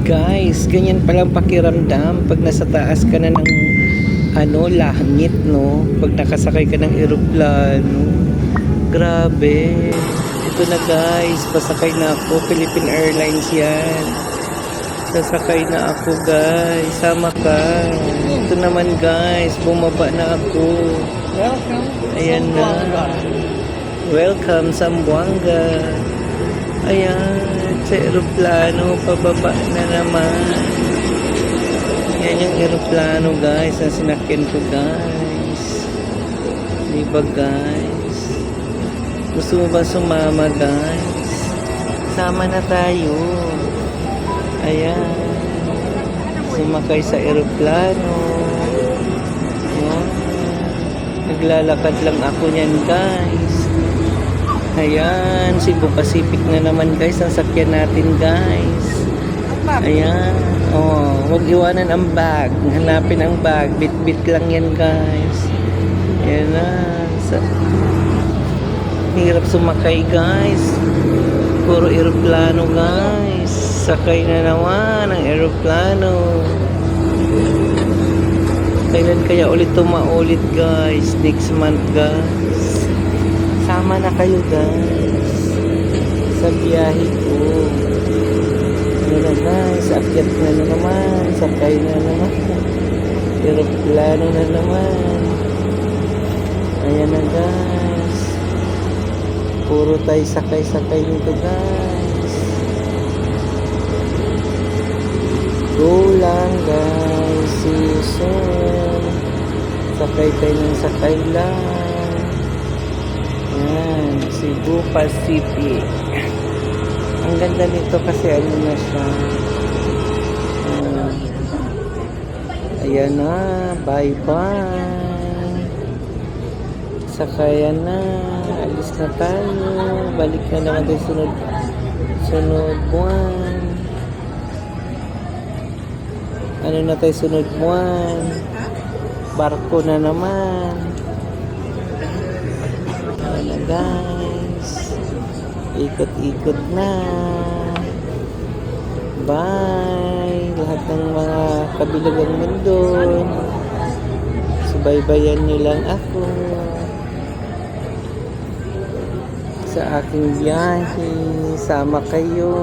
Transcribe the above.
Guys, ganyan palang pakiramdam pag nasa taas ka na ng langit, no? Pag nakasakay ka ng eroplano. Grabe. Ito na guys, pasakay na ako. Philippine Airlines yan. Sasakay na ako guys. Sama ka. Ito naman guys, bumaba na ako. Ayan na. Welcome Zamboanga. Ayan, sa eroplano, pababa na naman. Yan yung eroplano guys, na sinakyan ko guys. Diba guys? Gusto mo ba sumama guys? Sama na tayo. Ayan. Sumakay sa eroplano. Ayan. Naglalakad lang ako niyan guys. Ayan, Cebu Pacific na naman guys ang sakyan natin guys. Ayan, huwag iwanan ang bag, hanapin ang bag, bit-bit lang yan guys. Ayan na, hirap sumakay guys, puro eroplano guys. Sakay na naman ang eroplano. Kailan kaya ulit maulit guys? Next month guys. Sama na kayo guys sa biyahe ko. Ayan na guys, akyat na naman, sakay na naman, eroplano na naman. Ayan na guys, puro tayo sakay-sakay nito guys. Go lang guys, see you soon. Sakay tayo ng sakay lang. Ayan, Cebu Pacific. Ang ganda nito kasi ano na siya. Ayan na, bye-bye. Sakayan na, alis na tayo. Balik na naman tayo sunod buwan. Ano na tayo sunod buwan? Barko na naman. Ayan na guys, ikot-ikot na. Bye lahat ng mga kabilagang mundo. Subaybayan nyo lang ako sa aking biyahe. Sama kayo.